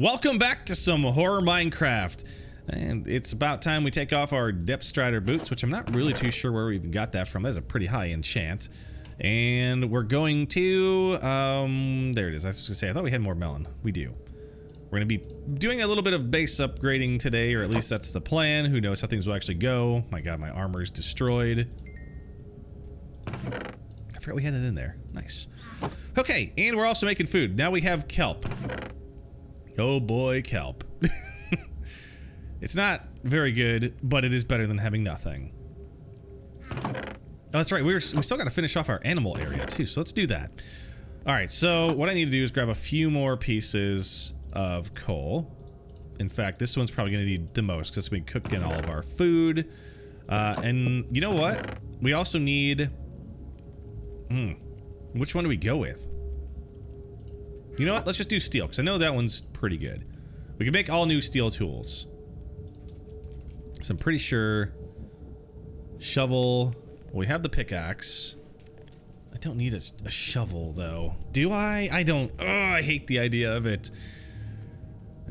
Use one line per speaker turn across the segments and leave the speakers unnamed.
Welcome back to some horror Minecraft. And it's about time we take off our Depth Strider boots, which I'm not really too sure where we even got that from. That's a pretty high enchant. And we're going to, there it is. I was gonna say, I thought we had more melon. We do. We're gonna be doing a little bit of base upgrading today, or at least that's the plan. Who knows how things will actually go. My God, my armor is destroyed. I forgot we had it in there. Nice. Okay, and we're also making food. Now we have kelp. Oh boy, kelp. It's not very good, but it is better than having nothing. Oh, that's right. We still got to finish off our animal area too, so let's do that. All right, so what I need to do is grab a few more pieces of coal. In fact, this one's probably going to need the most because we cooked in all of our food. And you know what? We also need... which one do we go with? You know what? Let's just do steel, because I know that one's pretty good. We can make all new steel tools. So I'm pretty sure... Shovel... Well, we have the pickaxe. I don't need a shovel, though. Do I? I don't... Oh, I hate the idea of it.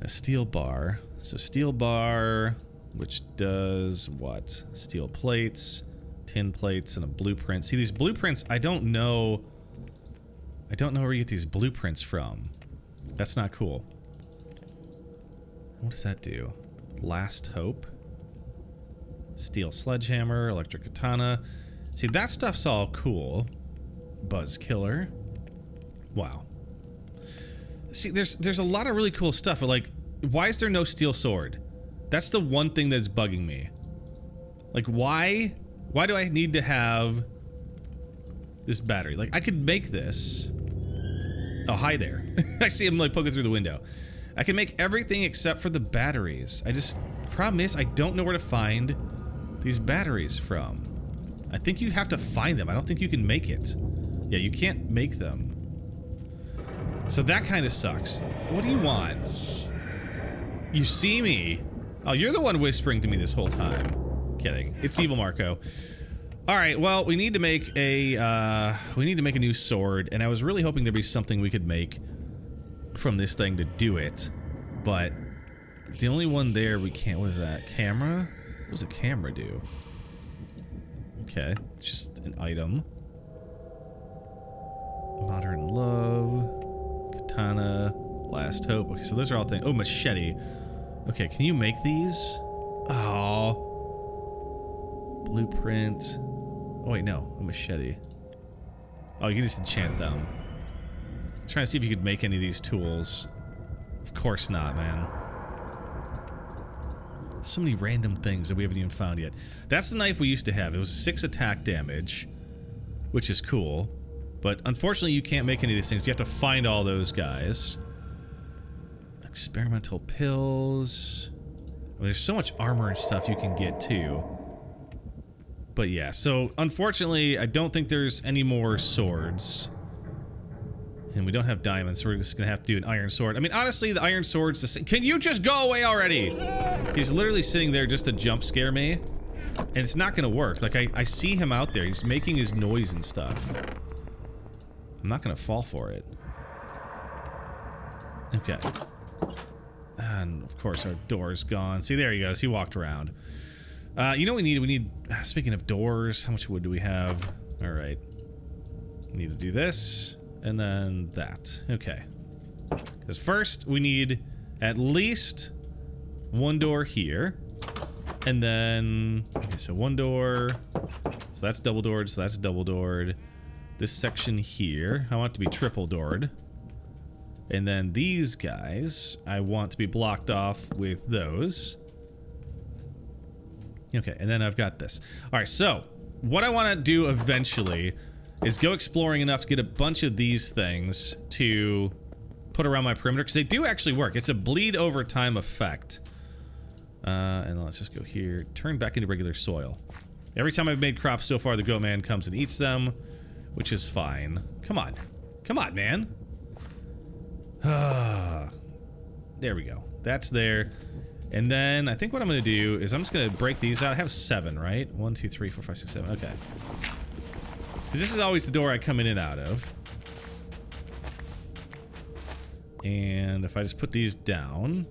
A steel bar. So steel bar, which does what? Steel plates, tin plates, and a blueprint. See, these blueprints, I don't know where you get these blueprints from. That's not cool. What does that do? Last hope. Steel sledgehammer, electric katana. See, that stuff's all cool. Buzz killer. Wow. See, there's a lot of really cool stuff, but like, why is there no steel sword? That's the one thing that's bugging me. Like, why do I need to have this battery? Like, I could make this. Oh, hi there. I see him like poking through the window. I can make everything except for the batteries. Problem is, I don't know where to find these batteries from. I think you have to find them. I don't think you can make it. Yeah, you can't make them. So that kind of sucks. What do you want? You see me? Oh, you're the one whispering to me this whole time. Kidding. It's Evil Marco. All right, well, we need to make a new sword, and I was really hoping there'd be something we could make from this thing to do it, but the only one there we can't. What is that? Camera? What does a camera do? Okay, it's just an item. Modern love, katana, last hope. Okay, so those are all things. Oh, machete. Okay, can you make these? Oh, blueprint. Oh wait, no, a machete. Oh, you can just enchant them. I'm trying to see if you could make any of these tools. Of course not, man. So many random things that we haven't even found yet. That's the knife we used to have. It was 6 attack damage, which is cool. But unfortunately, you can't make any of these things. You have to find all those guys. Experimental pills. I mean, there's so much armor and stuff you can get too. But yeah, so unfortunately, I don't think there's any more swords. And we don't have diamonds, so we're just gonna have to do an iron sword. I mean, honestly, the iron sword's the same. Can you just go away already? He's literally sitting there just to jump scare me. And it's not gonna work. Like, I see him out there. He's making his noise and stuff. I'm not gonna fall for it. Okay. And of course, our door's gone. See, there he goes. He walked around. You know what we need? We need, speaking of doors, how much wood do we have? All right. We need to do this, and then that. Okay. Because first, we need at least one door here. And then, okay, so one door. So that's double doored, so that's double doored. This section here, I want it to be triple doored. And then these guys, I want to be blocked off with those. Okay, and then I've got this. All right, so what I want to do eventually is go exploring enough to get a bunch of these things to put around my perimeter, because they do actually work. It's a bleed over time effect. And let's just go here. Turn back into regular soil. Every time I've made crops so far, the goat man comes and eats them, which is fine. Come on. Come on, man. There we go. That's there. And then I think what I'm going to do is I'm just going to break these out. I have 7, right? 1, 2, 3, 4, 5, 6, 7. Okay. Because this is always the door I come in and out of. And if I just put these down.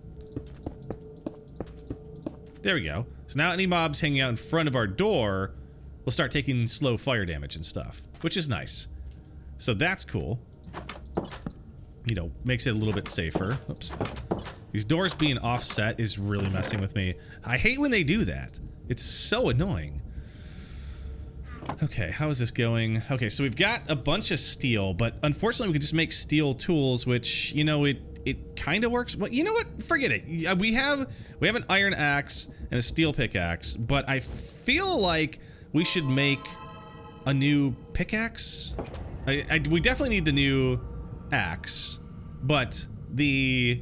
There we go. So now any mobs hanging out in front of our door will start taking slow fire damage and stuff, which is nice. So that's cool. You know, makes it a little bit safer. Oops. These doors being offset is really messing with me. I hate when they do that. It's so annoying. Okay, how is this going? Okay, so we've got a bunch of steel, but unfortunately we can just make steel tools, which, you know, it kind of works. Well, you know what? Forget it. We have an iron axe and a steel pickaxe, but I feel like we should make a new pickaxe. We definitely need the new axe, but the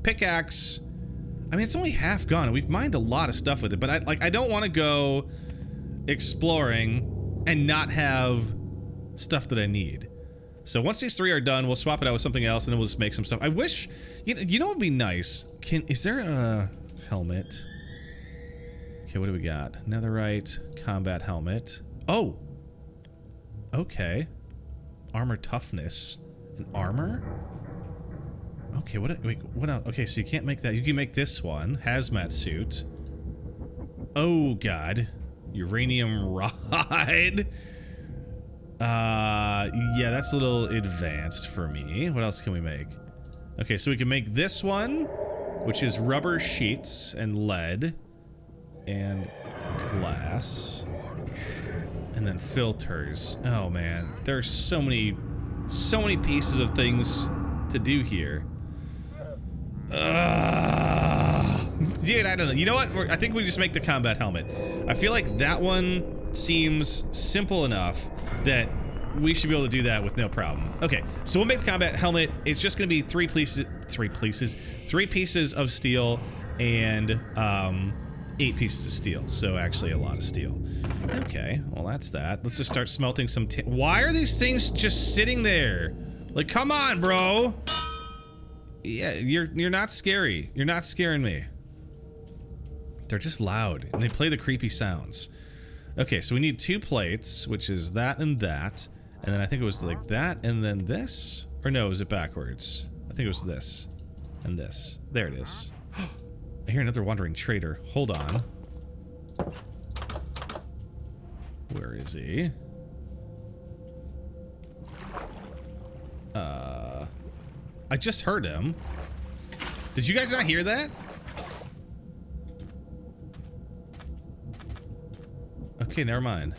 pickaxe, I mean, it's only half gone. We've mined a lot of stuff with it, but I don't want to go exploring and not have stuff that I need. So once these 3 are done, we'll swap it out with something else, and then we'll just make some stuff. I wish, you know what would be nice? Is there a helmet? Okay, what do we got? Netherite combat helmet. Oh, okay. Armor toughness and armor. Okay, what else? Okay, so you can't make that. You can make this one. Hazmat suit. Oh, God. Uranium rod. Yeah, that's a little advanced for me. What else can we make? Okay, so we can make this one, which is rubber sheets and lead and glass. And then filters. Oh, man. There's so many pieces of things to do here. Dude, I don't know. You know what? I think we just make the combat helmet. I feel like that one seems simple enough that we should be able to do that with no problem. Okay, so we'll make the combat helmet. It's just going to be three pieces of steel and 8 pieces of steel. So actually a lot of steel. Okay, well that's that. Let's just start smelting some tin. Why are these things just sitting there? Like, come on, bro. Yeah, you're not scary. You're not scaring me. They're just loud, and they play the creepy sounds. Okay, so we need 2 plates, which is that, and then I think it was like that, and then this? Or no, is it backwards? I think it was this, and this. There it is. I hear another wandering trader. Hold on. Where is he? I just heard him. Did you guys not hear that? Okay, never mind.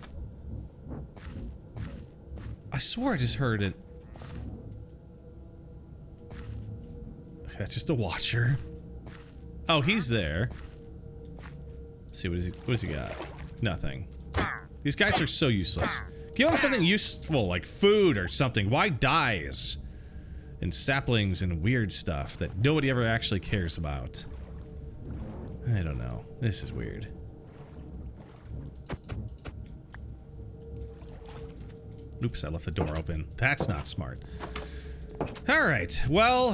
I swore I just heard it. Okay, that's just a watcher. Oh, he's there. Let's see, what does he got? Nothing. These guys are so useless. Give them something useful, like food or something. Why dyes? And saplings and weird stuff that nobody ever actually cares about. I don't know. This is weird. Oops, I left the door open. That's not smart. Alright, well,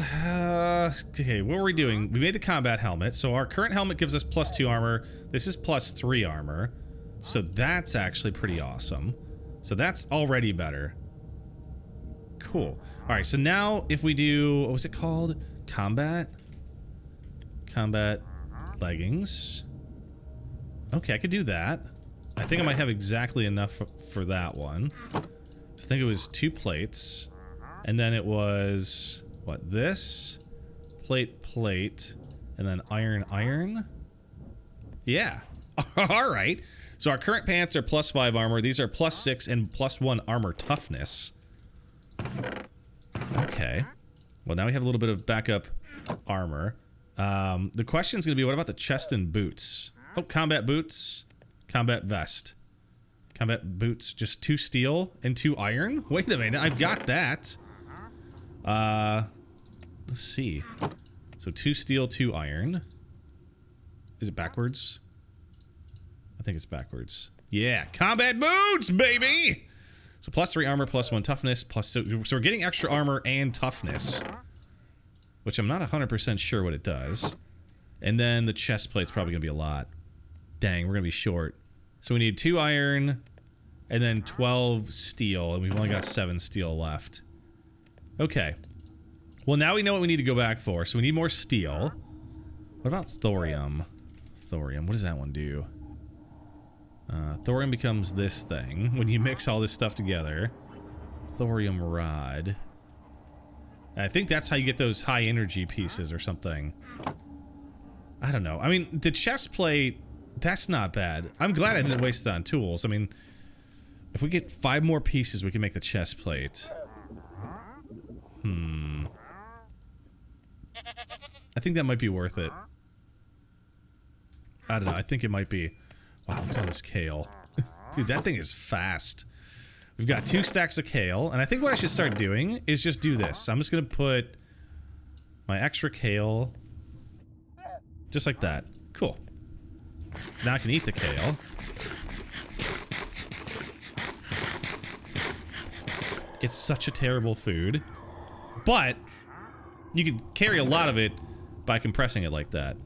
okay, what were we doing? We made the combat helmet, so our current helmet gives us +2 armor. This is +3 armor. So that's actually pretty awesome. So that's already better. Cool. Alright, so now if we do, what was it called? Combat leggings. Okay, I could do that. I think I might have exactly enough for that one. I think it was 2 plates. And then it was, what, this? Plate, and then iron. Yeah. Alright. So our current pants are +5 armor. These are +6 and +1 armor toughness. Okay. Well, now we have a little bit of backup armor. The question's gonna be, what about the chest and boots? Oh, combat boots. Combat vest. Combat boots, just 2 steel and 2 iron? Wait a minute, I've got that. Let's see. So 2 steel, 2 iron. Is it backwards? I think it's backwards. Yeah, combat boots, baby! So +3 armor, +1 toughness, so we're getting extra armor and toughness. Which I'm not 100% sure what it does. And then the chest plate's probably gonna be a lot. Dang, we're gonna be short. So we need 2 iron, and then 12 steel, and we've only got 7 steel left. Okay. Well, now we know what we need to go back for. So we need more steel. What about thorium? Thorium, what does that one do? Thorium becomes this thing. When you mix all this stuff together. Thorium rod. I think that's how you get those high energy pieces or something. I don't know. I mean, the chest plate, that's not bad. I'm glad I didn't waste it on tools. I mean, if we get 5 more pieces, we can make the chest plate. I think that might be worth it. I don't know. I think it might be. Wow, look at all this kale. Dude, that thing is fast. We've got 2 stacks of kale, and I think what I should start doing is just do this. I'm just gonna put my extra kale just like that. Cool. So now I can eat the kale. It's such a terrible food, but you can carry a lot of it by compressing it like that.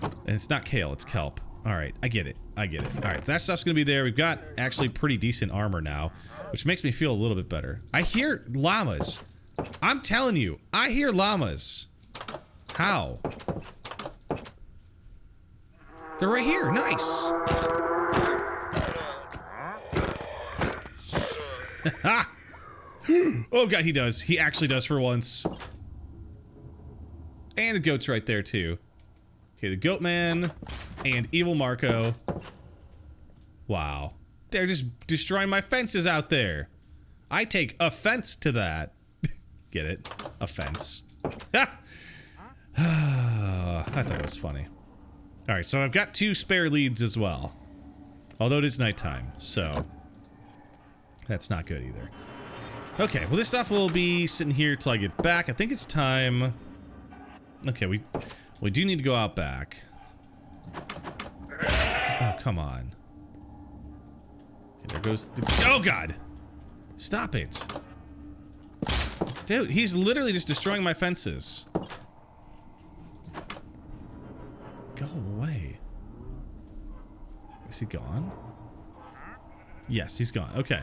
And it's not kale, it's kelp. Alright, I get it. I get it. Alright, that stuff's gonna be there. We've got actually pretty decent armor now, which makes me feel a little bit better. I hear llamas. I'm telling you, I hear llamas. How? They're right here. Nice. Oh god, he does. He actually does for once. And the goat's right there too. Okay, the goat man and evil Marco. Wow. They're just destroying my fences out there. I take offense to that. Get it? Offense. I thought it was funny. Alright, so I've got 2 spare leads as well. Although it is nighttime, so that's not good either. Okay, well this stuff will be sitting here till I get back. I think it's time. Okay, we do need to go out back. Oh, come on. Okay, there goes the, oh god! Stop it. Dude, he's literally just destroying my fences. Go away. Is he gone? Yes, he's gone. Okay.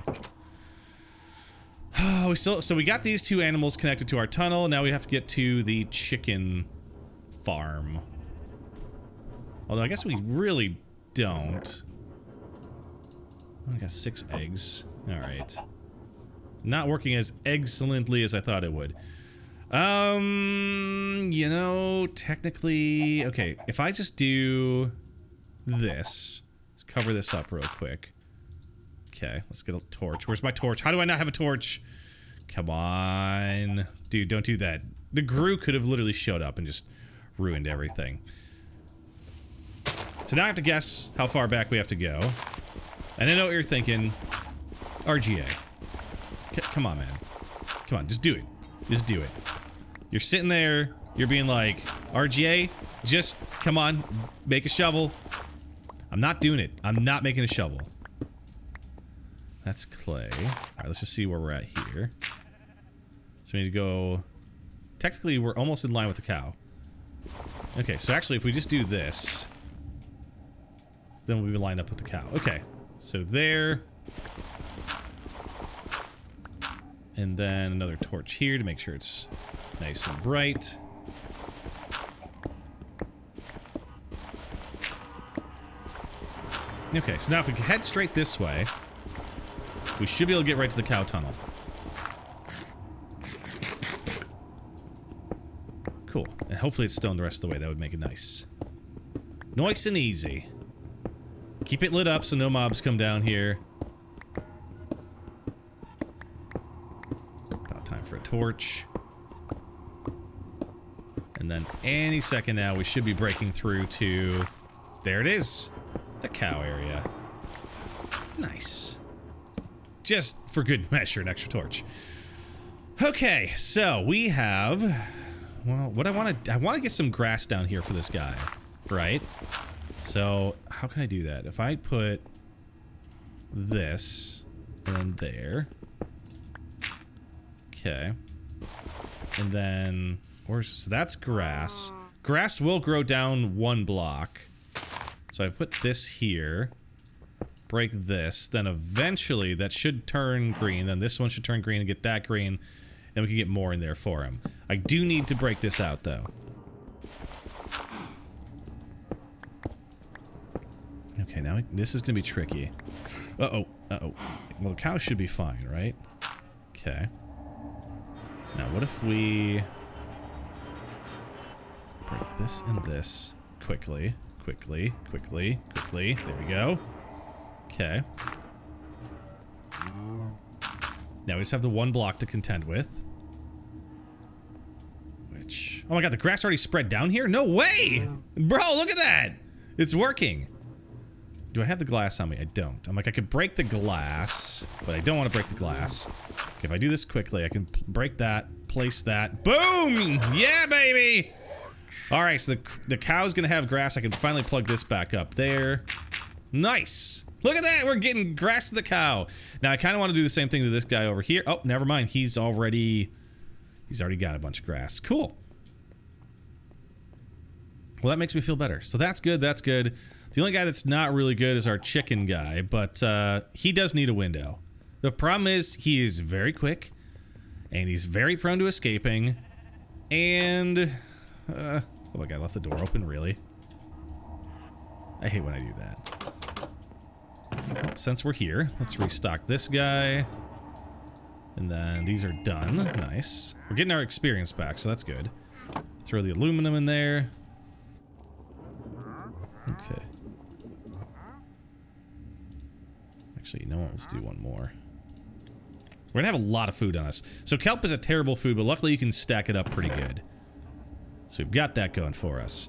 Oh, so we got these 2 animals connected to our tunnel. Now we have to get to the chicken farm. Although I guess we really don't. I got 6 eggs. Alright. Not working as excellently as I thought it would. You know, technically... Okay, if I just do this. Let's cover this up real quick. Okay, let's get a torch. Where's my torch? How do I not have a torch? Come on. Dude, don't do that. The Gru could have literally showed up and just ruined everything. So now I have to guess how far back we have to go. And I know what you're thinking. RGA. Come on, man. Come on, just do it. Just do it. You're sitting there, you're being like, RGA, just, come on, make a shovel. I'm not doing it. I'm not making a shovel. That's clay. Alright, let's just see where we're at here. So we need to go... Technically, we're almost in line with the cow. Okay, so actually, if we just do this... Then we'll be lined up with the cow. Okay, so there... And then another torch here to make sure it's nice and bright. Okay, so now if we head straight this way, we should be able to get right to the cow tunnel. Cool. And hopefully it's stone the rest of the way. That would make it nice. Nice and easy. Keep it lit up so no mobs come down here. About time for a torch. And then any second now we should be breaking through to... There it is. The cow area. Nice. Just for good measure, an extra torch. Okay, so we have... Well, what I want to get some grass down here for this guy, right? So, how can I do that? If I put this and then there. Okay. And then, so that's grass. Grass will grow down 1 block. So I put this here. Break this. Then eventually that should turn green. Then this one should turn green and get that green. and we can get more in there for him. I do need to break this out, though. Okay, now this is going to be tricky. Uh-oh, uh-oh. Well, the cow should be fine, right? Okay. Now, what if we break this and this quickly, quickly, quickly, quickly. There we go. Okay. Now we just have the one block to contend with. Which... Oh my god, the grass already spread down here? No way! Bro, look at that! It's working. Do I have the glass on me? I don't. I'm like, I could break the glass, but I don't want to break the glass. Okay, if I do this quickly, I can break that, place that. Boom! Yeah, baby! Alright, so the cow's gonna have grass. I can finally plug this back up there. Nice! Look at that! We're getting grass to the cow. Now, I kind of want to do the same thing to this guy over here. Oh, never mind. He's already got a bunch of grass. Cool. Well, that makes me feel better. So that's good, that's good. The only guy that's not really good is our chicken guy, but he does need a window. The problem is he is very quick, and he's very prone to escaping, and... oh my god, I left the door open, really? I hate when I do that. Well, since we're here, let's restock this guy. And then these are done. Nice. We're getting our experience back, so that's good. Throw the aluminum in there. Okay. Actually, you know what? Let's do one more. We're gonna have a lot of food on us. So kelp is a terrible food, but luckily you can stack it up pretty good. So we've got that going for us.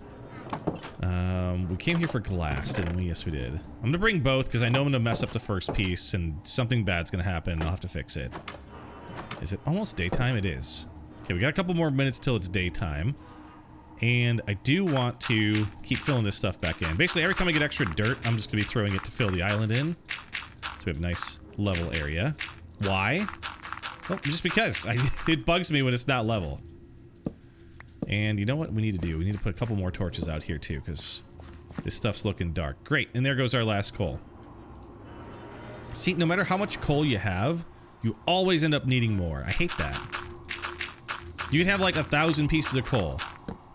We came here for glass, didn't we? Yes, we did. I'm gonna bring both because I know I'm gonna mess up the first piece and something bad's gonna happen and I'll have to fix it. Is it almost daytime? It is. Okay, we got a couple more minutes till it's daytime. And I do want to keep filling this stuff back in. Basically, every time I get extra dirt, I'm just gonna be throwing it to fill the island in. So we have a nice level area. Why? Well, just because. It bugs me when it's not level. And you know what we need to do? We need to put a couple more torches out here too, because this stuff's looking dark. Great, and there goes our last coal. See, no matter how much coal you have, you always end up needing more. I hate that. You could have like 1,000 pieces of coal,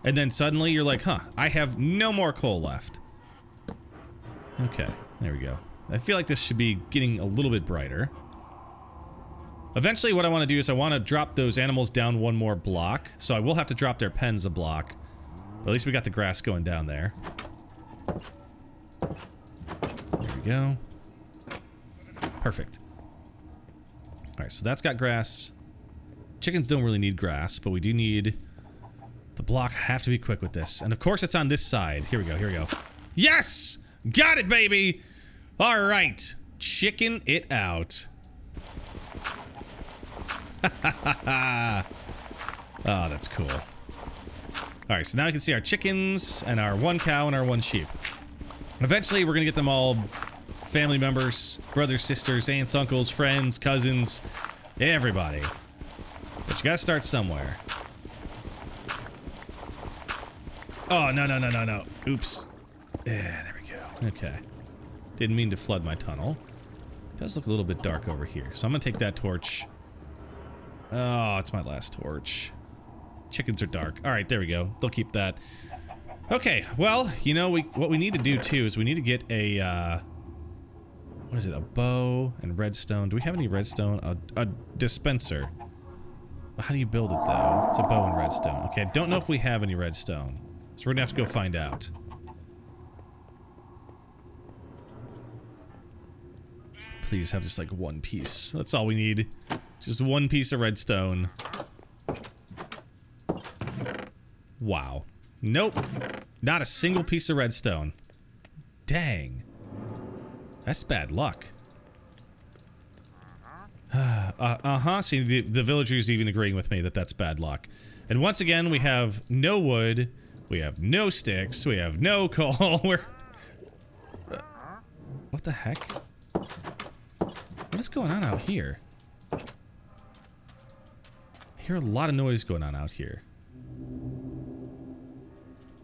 and then suddenly you're like, huh, I have no more coal left. Okay, there we go. I feel like this should be getting a little bit brighter. Eventually what I want to do is I want to drop those animals down one more block. So I will have to drop their pens a block. But at least we got the grass going down there. There we go. Perfect. Alright, so that's got grass. Chickens don't really need grass, but we do need the block. I have to be quick with this. And of course it's on this side. Here we go, here we go. Yes! Got it, baby! Alright. Chicken it out. Oh, that's cool. Alright, so now you can see our chickens and our one cow and our one sheep. Eventually, we're gonna get them all family members, brothers, sisters, aunts, uncles, friends, cousins, everybody. But you gotta start somewhere. Oh, no, no, no, no, no. Oops. Yeah, there we go. Okay. Didn't mean to flood my tunnel. It does look a little bit dark over here. So I'm gonna take that torch. Oh, it's my last torch. Chickens are dark. Alright, there we go. They'll keep that. Okay, well, you know, what we need to do, too, is we need to get a, what is it? A bow and redstone. Do we have any redstone? A dispenser. How do you build it, though? It's a bow and redstone. Okay, I don't know if we have any redstone. So we're gonna have to go find out. Please have just, like, one piece. That's all we need. Just one piece of redstone. Wow. Nope. Not a single piece of redstone. Dang. That's bad luck. Uh-huh. See, the villagers even agreeing with me that that's bad luck. And once again, we have no wood. We have no sticks. We have no coal. We're... what the heck? What is going on out here? I hear a lot of noise going on out here.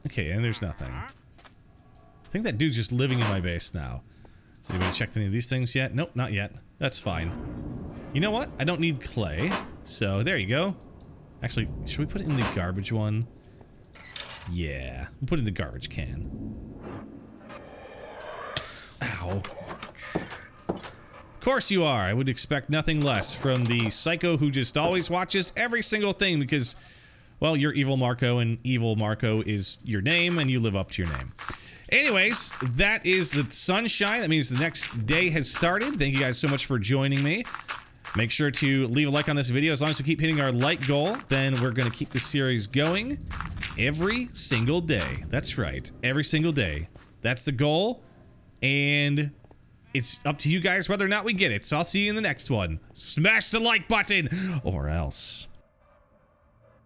Okay, and there's nothing. I think that dude's just living in my base now. Has anybody checked any of these things yet? Nope, not yet. That's fine. You know what? I don't need clay. So there you go. Actually, should we put it in the garbage one? Yeah, we'll put it in the garbage can. Ow. Of course you are. I would expect nothing less from the psycho who just always watches every single thing because, well, you're Evil Marco, and Evil Marco is your name, and you live up to your name. Anyways, that is the sunshine. That means the next day has started. Thank you guys so much for joining me. Make sure to leave a like on this video. As long as we keep hitting our like goal, then we're going to keep this series going every single day. That's right. Every single day. That's the goal. And it's up to you guys whether or not we get it. So I'll see you in the next one. Smash the like button or else.